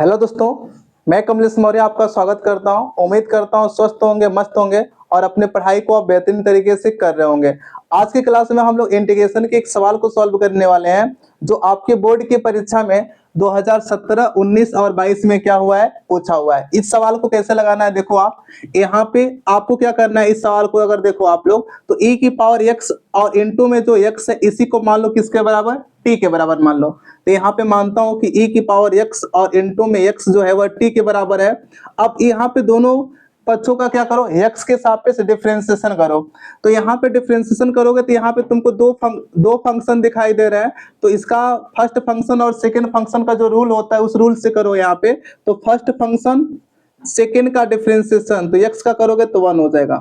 Hello दोस्तों, मैं कमलेश मौर्य आपका स्वागत करता हूं। उम्मीद करता हूं स्वस्थ होंगे, मस्त होंगे और अपने पढ़ाई को आप बेहतरीन तरीके से कर रहे होंगे। आज की क्लास में हम लोग इंटीग्रेशन के एक सवाल को सॉल्व करने वाले हैं जो आपके बोर्ड की परीक्षा में 2017, 19 और 22 में क्या हुआ है, पूछा हुआ है। इस सवाल को कैसे लगाना है, देखो आप यहाँ पे आपको क्या करना है। इस सवाल को अगर देखो आप लोग तो e की पावर x और इनटू में जो x है इसी को मान लो किसके बराबर, t के बराबर मान लो। तो यहाँ पे मानता हूं कि e की पावर x और इनटू में x जो है वह t के बराबर है। अब यहाँ पे दोनों पक्षों का क्या करो, x के सापेक्ष डिफरेंशिएशन करो। तो यहाँ पे डिफरेंशिएशन करोगे तो यहाँ पे तुमको दो फंक्शन दिखाई दे रहे हैं। तो इसका फर्स्ट फंक्शन और सेकंड फंक्शन का जो रूल होता है उस रूल से करो यहाँ पे। तो फर्स्ट फंक्शन सेकंड का डिफरेंशिएशन, तो x का करोगे तो 1 हो जाएगा।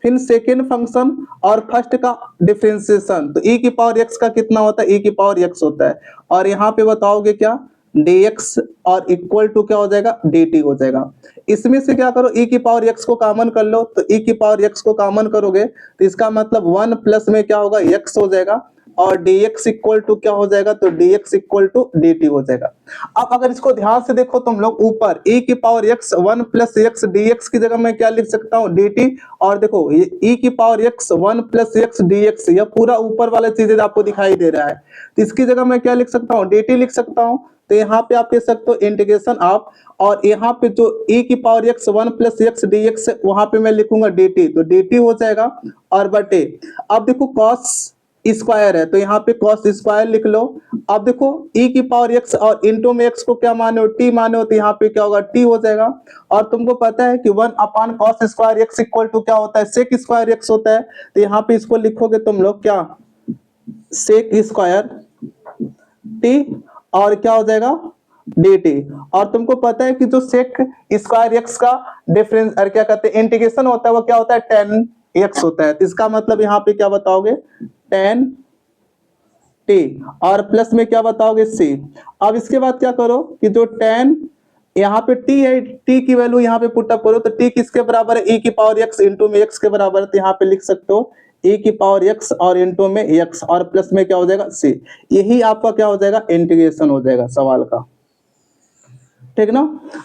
फिर सेकेंड फंक्शन और फर्स्ट का डिफरेंशिएशन, तो e की पावर x का कितना होता है, e की पावर x होता है। और यहाँ पे बताओगे क्या, dx और इक्वल टू क्या हो जाएगा, dt हो जाएगा। इसमें से क्या करो, e की पावर x को कॉमन कर लो। तो e की पावर x को कॉमन करोगे तो इसका मतलब 1 प्लस में क्या होगा, x हो जाएगा। और dx इक्वल टू क्या हो जाएगा, तो dx इक्वल टू dt हो जाएगा। अब अगर इसको ध्यान से देखो तुम लोग, ऊपर e की power x 1 plus x dx की जगह मैं क्या लिख सकता हूँ, dt। और देखो ये e की power x 1 plus x dx, यह पूरा ऊपर वाला चीजें आपको दिखाई दे रहा है। तो इसकी जगह मैं क्या लिख सकता हूँ, dt लिख सकता हूँ। तो यहाँ पे आप कह सकते हो इंटीग्रेशन ऑफ, और यहाँ पे जो e की power x 1 plus x dx है वहां पे मैं लिखूंगा dt, तो dt हो जाएगा। और बटे, अब देखो cos स्क्वायर है तो यहाँ पे cos स्क्वायर लिख लो। अब देखो e की पावर x और इनटू में x को क्या माने हो, t माने हो, तो यहाँ पे क्या होगा, t हो जाएगा। और तुमको पता है कि 1 upon cos square x equal to क्या होता है, sec स्क्वायर x होता है। तो यहाँ पे इसको लिखोगे तुम लोग क्या, sec स्क्वायर t और क्या हो जाएगा, dt। और तुमको पता है कि जो sec स्क्वायर x का डिफरेंस और क्या कहते हैं इंटीग्रेशन होता है वो क्या होता है, tan x होता है। तो इसका मतलब यहाँ पे क्या बताओगे, tan t और प्लस में क्या बताओगे, c। अब इसके बाद क्या करो कि जो tan यहाँ पे t है, t की वैल्यू यहाँ पे पुट अप करो। तो t किसके बराबर है, e की पावर x इनटू में x के बराबर है। तो यहाँ पे लिख सकते हो e की पावर x और इनटू में x और प्लस में क्या हो जाएगा, c। यही आपका क्या हो जाएगा, इंटीग्रेशन हो जाएगा सवाल का, ठीक ना।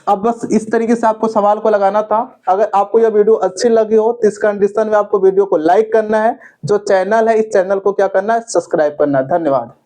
अब बस इस तरीके से आपको सवाल को लगाना था। अगर आपको यह वीडियो अच्छी लगी हो तो इस कंडीशन में आपको वीडियो को लाइक करना है। जो चैनल है इस चैनल को क्या करना है, सब्सक्राइब करना है। धन्यवाद।